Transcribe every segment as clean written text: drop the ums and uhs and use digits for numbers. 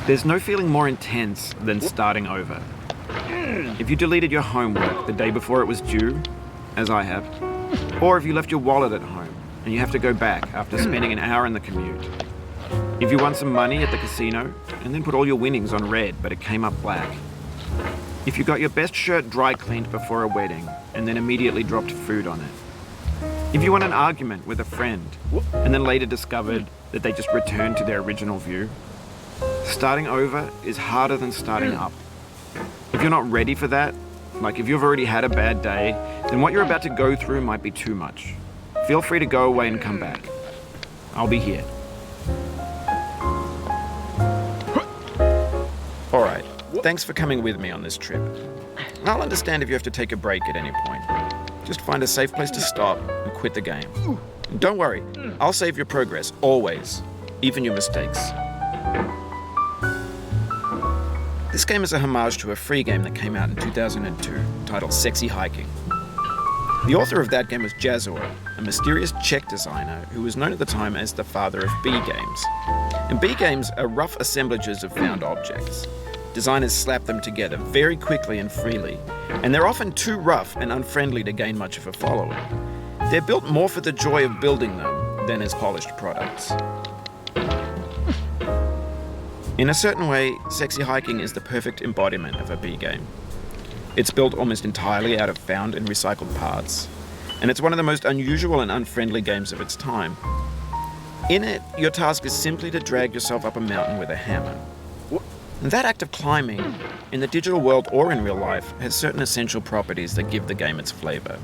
There's no feeling more intense than starting over. If you deleted your homework the day before it was due, as I have, or if you left your wallet at home and you have to go back after spending an hour in the commute. If you won some money at the casino and then put all your winnings on red but it came up black. If you got your best shirt dry cleaned before a wedding and then immediately dropped food on it. If you won an argument with a friend and then later discovered that they just returned to their original view. Starting over is harder than starting up. If you're not ready for that, like if you've already had a bad day, then what you're about to go through might be too much. Feel free to go away and come back. I'll be here. All right, thanks for coming with me on this trip. I'll understand if you have to take a break at any point. Just find a safe place to stop and quit the game. And don't worry, I'll save your progress, always, even your mistakes. This game is a homage to a free game that came out in 2002, titled Sexy Hiking. The author of that game was Jazzor, a mysterious Czech designer who was known at the time as the father of B games. And B games are rough assemblages of found objects. Designers slap them together very quickly and freely, and they're often too rough and unfriendly to gain much of a following. They're built more for the joy of building them than as polished products. In a certain way, Sexy Hiking is the perfect embodiment of a B game. It's built almost entirely out of found and recycled parts, and it's one of the most unusual and unfriendly games of its time. In it, your task is simply to drag yourself up a mountain with a hammer. And that act of climbing, in the digital world or in real life, has certain essential properties that give the game its flavor.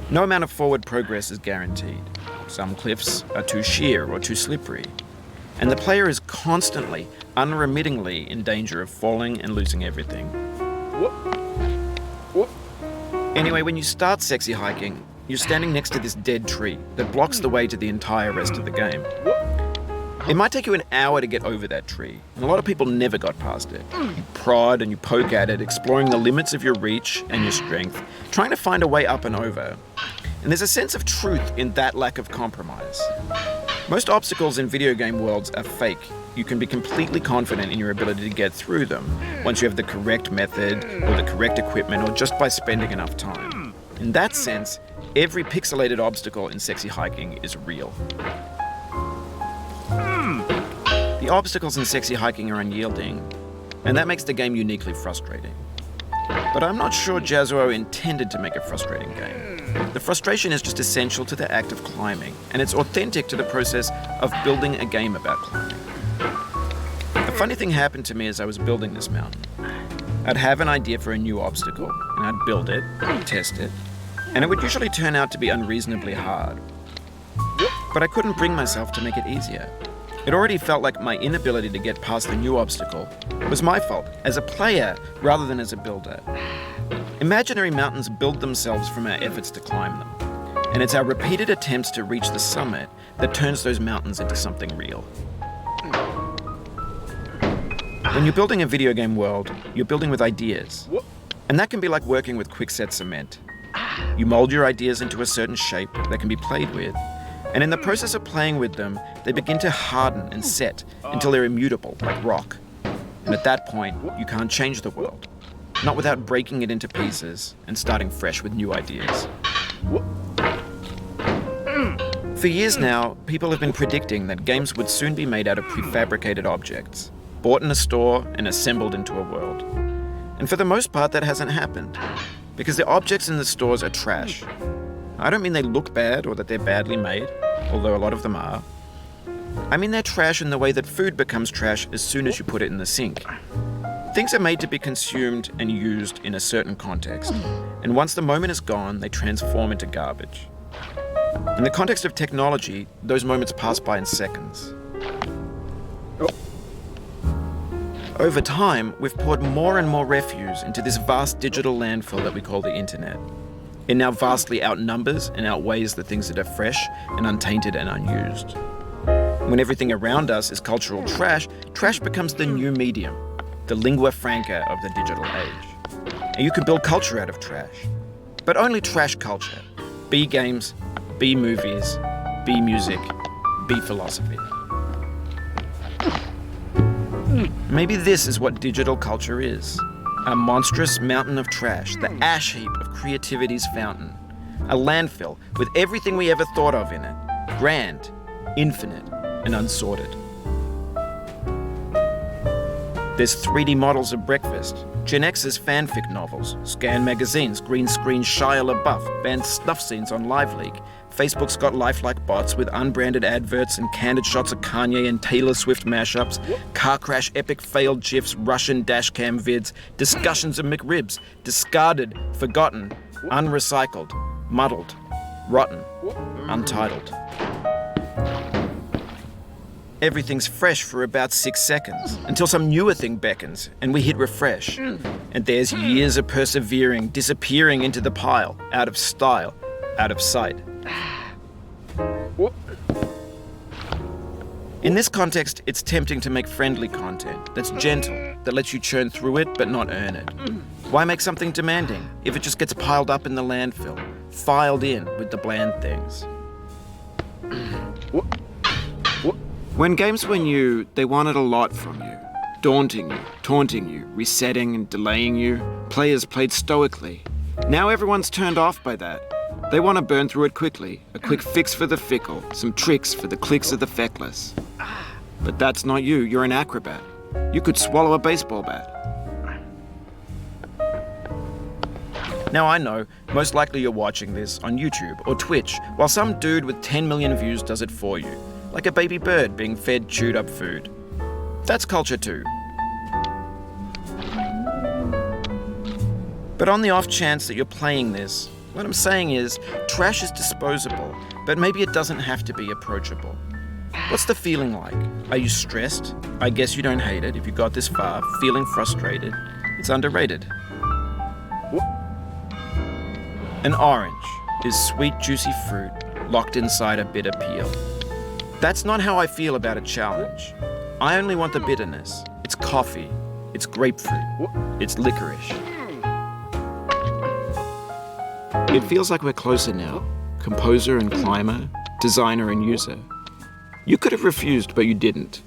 No amount of forward progress is guaranteed. Some cliffs are too sheer or too slippery, and the player is constantly, unremittingly in danger of falling and losing everything. Anyway, when you start Sexy Hiking, you're standing next to this dead tree that blocks the way to the entire rest of the game. It might take you an hour to get over that tree, and a lot of people never got past it. You prod and you poke at it, exploring the limits of your reach and your strength, trying to find a way up and over. And there's a sense of truth in that lack of compromise. Most obstacles in video game worlds are fake. You can be completely confident in your ability to get through them once you have the correct method or the correct equipment or just by spending enough time. In that sense, every pixelated obstacle in Sexy Hiking is real. The obstacles in Sexy Hiking are unyielding, and that makes the game uniquely frustrating. But I'm not sure Jazzor intended to make a frustrating game. The frustration is just essential to the act of climbing, and it's authentic to the process of building a game about climbing. A funny thing happened to me as I was building this mountain. I'd have an idea for a new obstacle, and I'd build it, test it, and it would usually turn out to be unreasonably hard. But I couldn't bring myself to make it easier. It already felt like my inability to get past the new obstacle was my fault, as a player rather than as a builder. Imaginary mountains build themselves from our efforts to climb them, and it's our repeated attempts to reach the summit that turns those mountains into something real. When you're building a video game world, you're building with ideas, and that can be like working with quickset cement. You mold your ideas into a certain shape that can be played with, and in the process of playing with them, they begin to harden and set until they're immutable, like rock. And at that point, you can't change the world, not without breaking it into pieces and starting fresh with new ideas. For years now, people have been predicting that games would soon be made out of prefabricated objects, bought in a store and assembled into a world. And for the most part, that hasn't happened, because the objects in the stores are trash. I don't mean they look bad or that they're badly made, although a lot of them are. I mean they're trash in the way that food becomes trash as soon as you put it in the sink. Things are made to be consumed and used in a certain context, and once the moment is gone, they transform into garbage. In the context of technology, those moments pass by in seconds. Over time, we've poured more and more refuse into this vast digital landfill that we call the internet. It now vastly outnumbers and outweighs the things that are fresh and untainted and unused. When everything around us is cultural trash, trash becomes the new medium, the lingua franca of the digital age. And you can build culture out of trash, but only trash culture. B games, B movies, B music, B philosophy. Maybe this is what digital culture is. A monstrous mountain of trash, the ash heap of creativity's fountain. A landfill with everything we ever thought of in it. Grand, infinite, and unsorted. There's 3D models of breakfast, Gen X's fanfic novels, scan magazines, green screen Shia LaBeouf, banned snuff scenes on LiveLeak. Facebook's got lifelike bots with unbranded adverts and candid shots of Kanye and Taylor Swift mashups, car crash epic failed GIFs, Russian dashcam vids, discussions of McRibs, discarded, forgotten, unrecycled, muddled, rotten, untitled. Everything's fresh for about 6 seconds, until some newer thing beckons, and we hit refresh. And there's years of persevering, disappearing into the pile, out of style, out of sight. In this context, it's tempting to make friendly content that's gentle, that lets you churn through it but not earn it. Why make something demanding if it just gets piled up in the landfill, filed in with the bland things? When games were new, they wanted a lot from you. Daunting you, taunting you, resetting and delaying you. Players played stoically. Now everyone's turned off by that. They want to burn through it quickly. A quick fix for the fickle. Some tricks for the clicks of the feckless. But that's not you. You're an acrobat. You could swallow a baseball bat. Now I know, most likely you're watching this on YouTube or Twitch, while some dude with 10 million views does it for you. Like a baby bird being fed chewed up food. That's culture too. But on the off chance that you're playing this, what I'm saying is, trash is disposable, but maybe it doesn't have to be approachable. What's the feeling like? Are you stressed? I guess you don't hate it if you got this far, feeling frustrated. It's underrated. An orange is sweet, juicy fruit locked inside a bitter peel. That's not how I feel about a challenge. I only want the bitterness. It's coffee. It's grapefruit. It's licorice. It feels like we're closer now. Composer and climber, designer and user. You could have refused, but you didn't.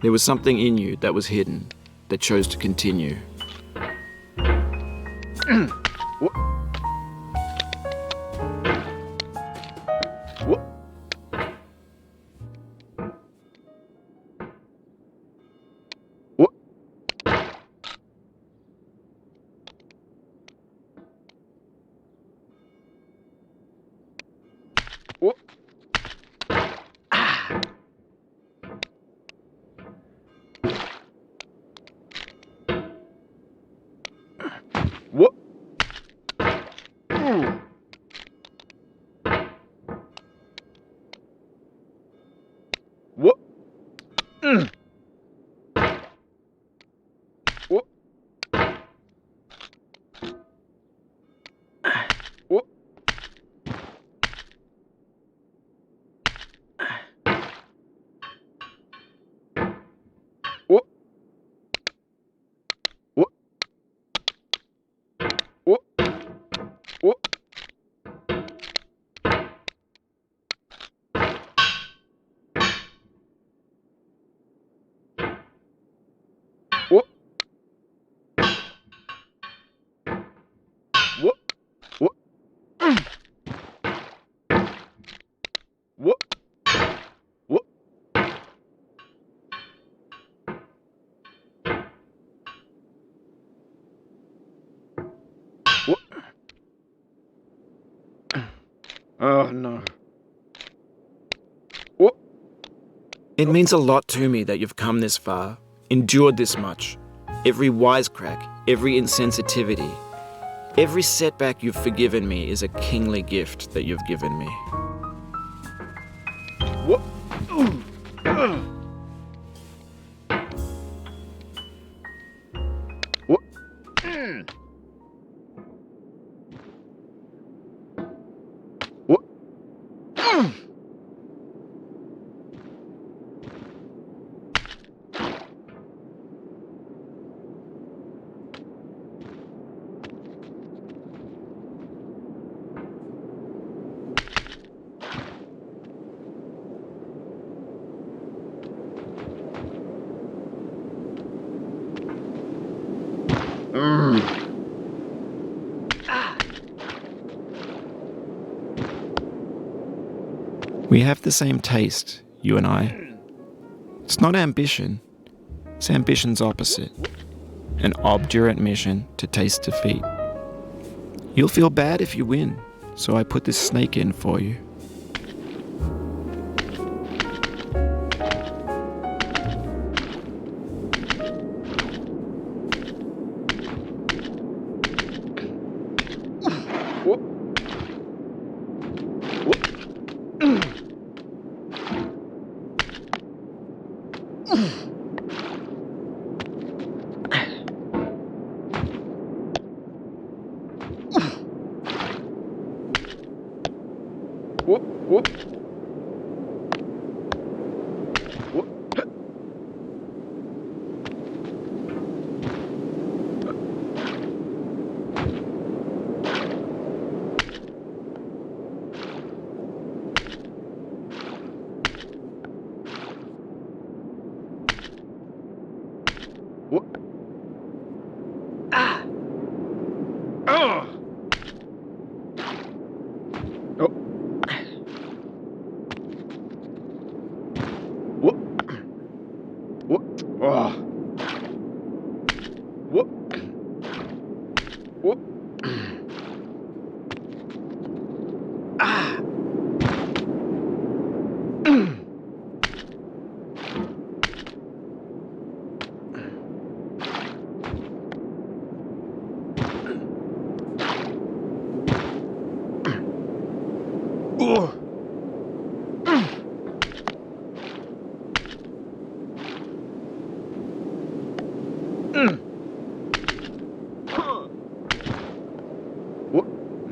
There was something in you that was hidden, that chose to continue. Oh no. It means a lot to me that you've come this far, endured this much. Every wisecrack, every insensitivity, every setback you've forgiven me is a kingly gift that you've given me. We have the same taste, you and I. It's not ambition. It's ambition's opposite. An obdurate mission to taste defeat. You'll feel bad if you win, so I put this snake in for you.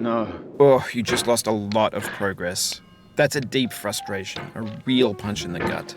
No. Oh, you just lost a lot of progress. That's a deep frustration, a real punch in the gut.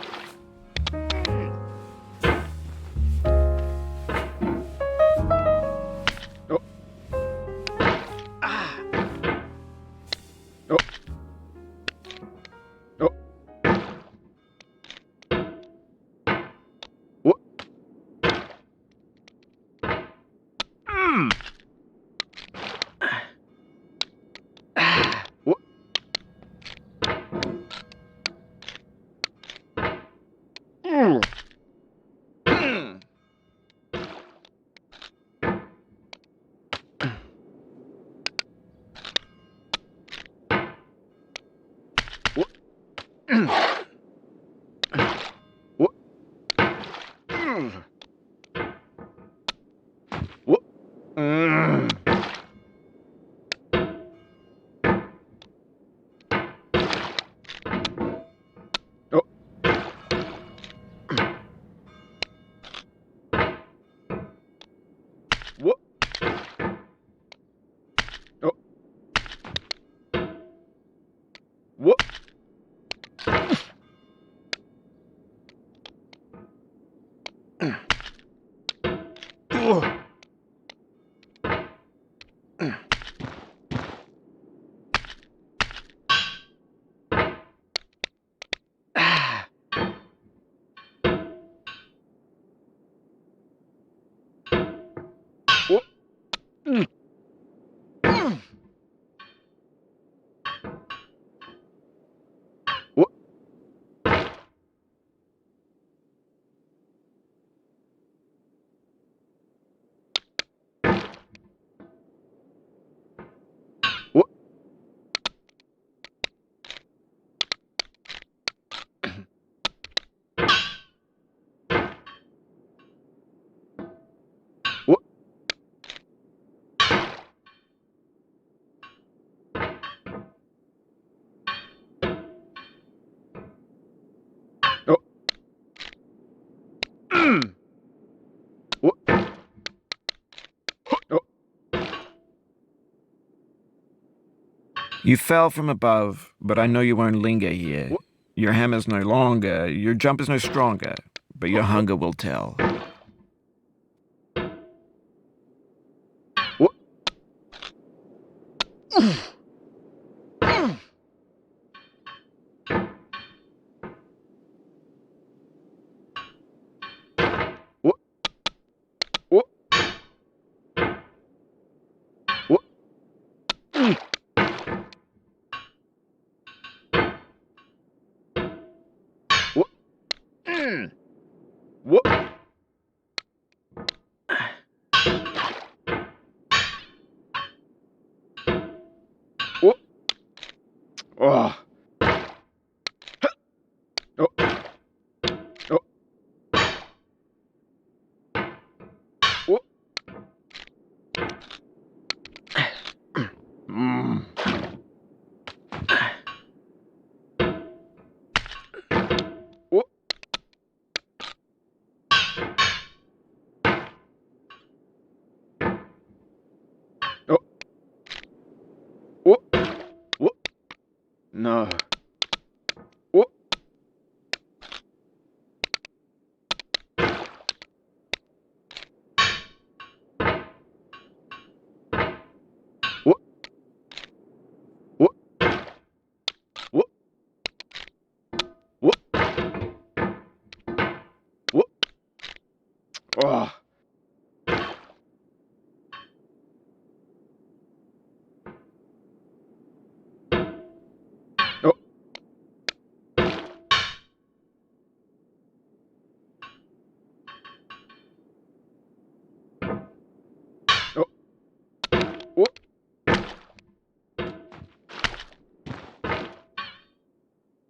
You fell from above, but I know you won't linger here. Your hammer's no longer, your jump is no stronger, but your hunger will tell. Whoop. Whoop. Oh. Oh. Oh. Whoop. Mm. Whoop. Oh. Whoop. Whoop. No. Whoop. Whoop. Whoop. Whoop. Whoop. Whoop. Oh. Oh. Oh. Whoop.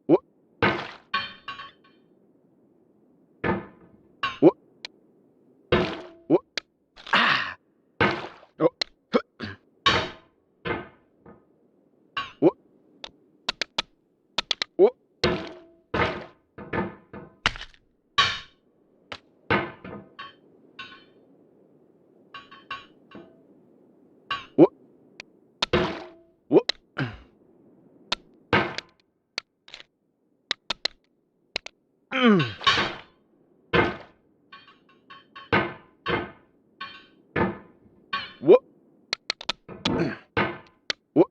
Whoop. Whoop. Whoop. Ah. Oh. Whoop. Whoop. Whoop. Whoop. Mm. Whoop. Whoop.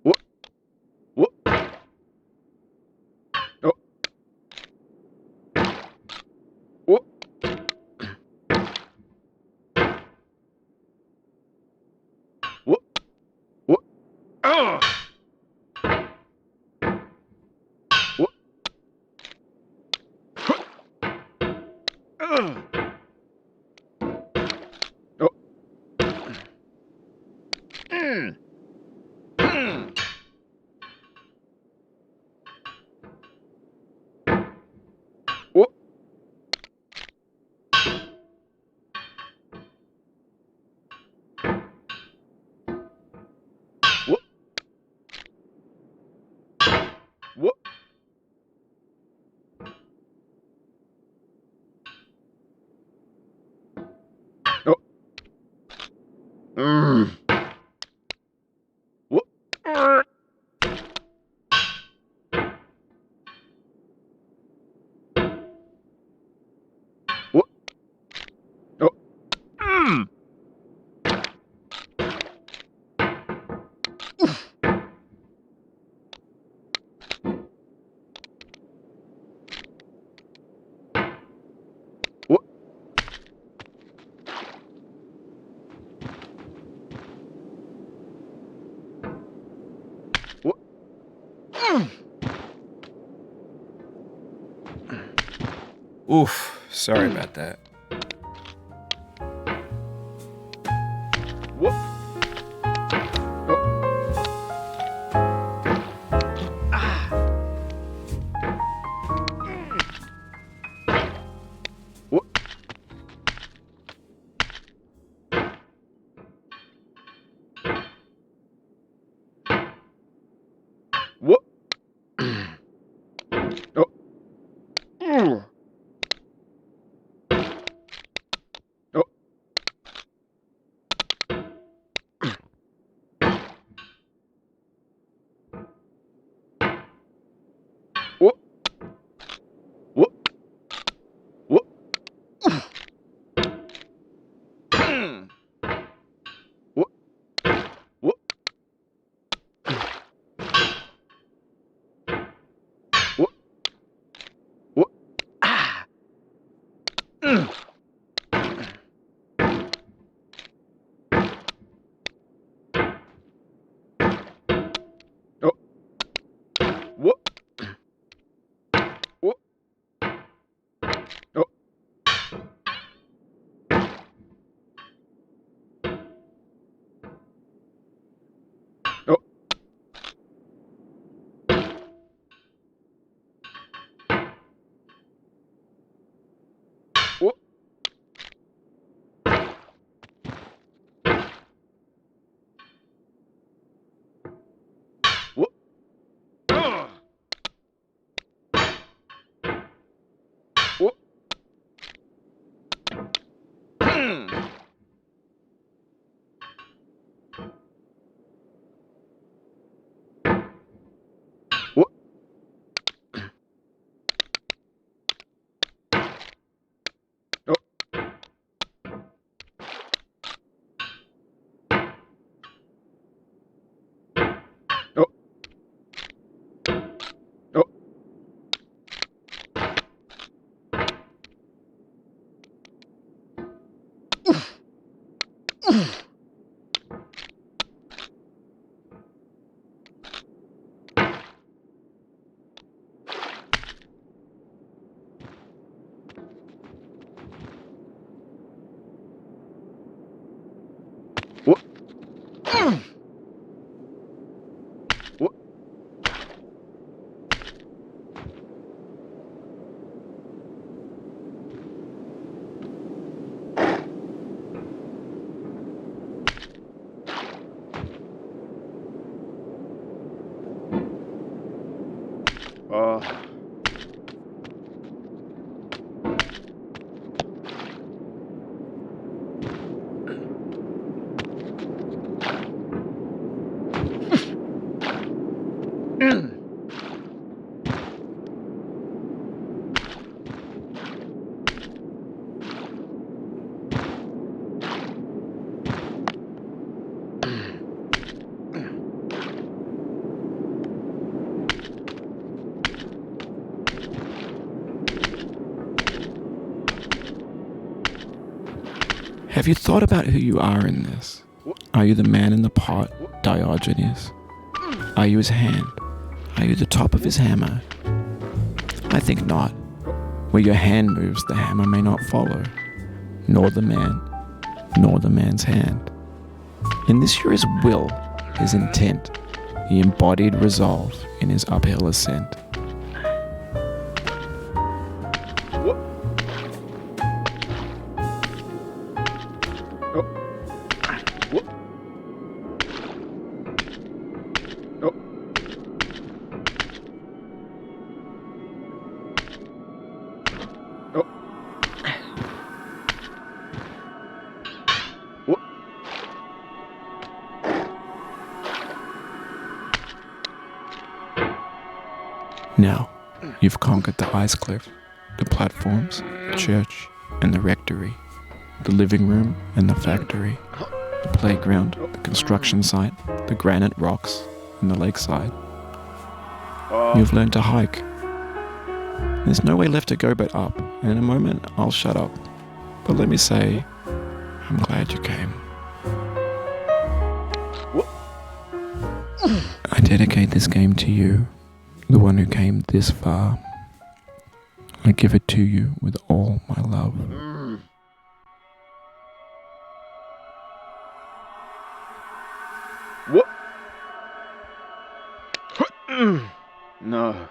Whoop. Whoop. Oh. Whoop. Whoop. Whoop. Oh. Whoop. Ugh. Oh. Mm. Mm. Whoop. Whoop. Whoop. Oh. Mm. Whoop. Whoop. Oh. Mm. Whoop. Whoop. Mm. Oof. Sorry about that. Whoop. Oh. Ah. Mm. Whoop. Whoop. Oh. Mm. Oh. Have you thought about who you are in this? Are you the man in the pot, Diogenes? Are you his hand? Are you the top of his hammer? I think not. Where your hand moves, the hammer may not follow, nor the man, nor the man's hand. In this you're his will, his intent, the embodied resolve in his uphill ascent. Now, you've conquered the ice cliff, the platforms, the church, and the rectory, the living room and the factory, the playground, the construction site, the granite rocks, and the lakeside. You've learned to hike. There's no way left to go but up, and in a moment I'll shut up. But let me say, I'm glad you came. I dedicate this game to you, the one who came this far. I give it to you with all my love. What? No.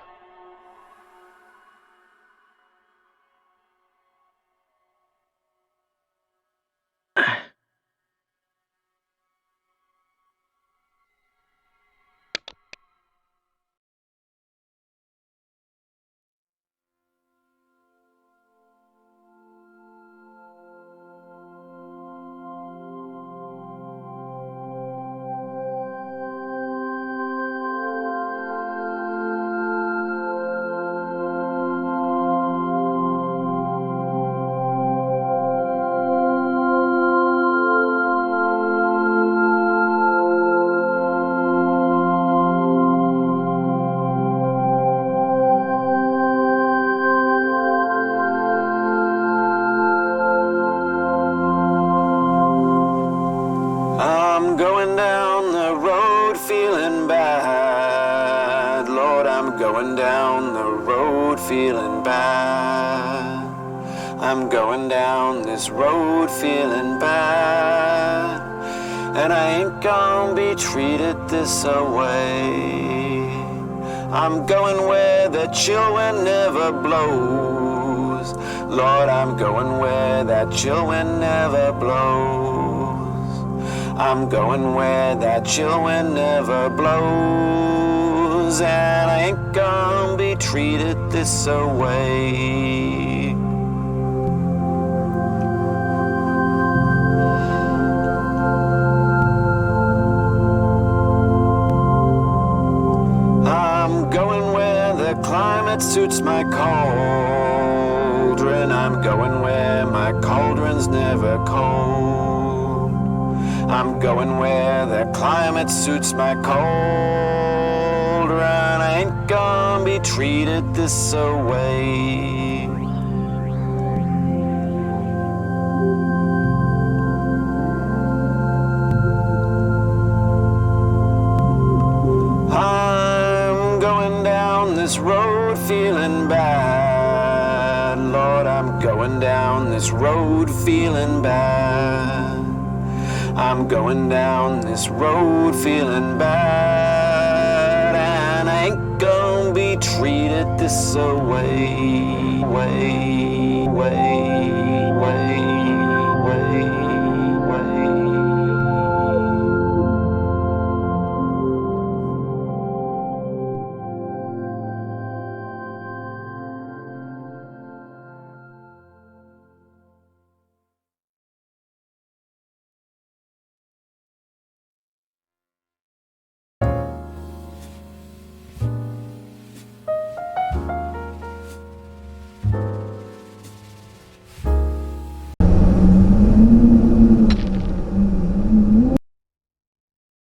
I'm going down the road feeling bad. Lord, I'm going down the road feeling bad. I'm going down this road feeling bad. And I ain't gonna be treated this away. I'm going where the chill wind never blows. Lord, I'm going where that chill wind never blows. I'm going where that chill wind never blows. And I ain't gonna be treated this away. I'm going where the climate suits my cauldron. I'm going where my cauldron's never cold. I'm going where the climate suits my cauldron. I ain't gonna be treated this away. I'm going down this road feeling bad. Lord, I'm going down this road feeling bad. I'm going down this road feeling bad. And I ain't gonna be treated this away.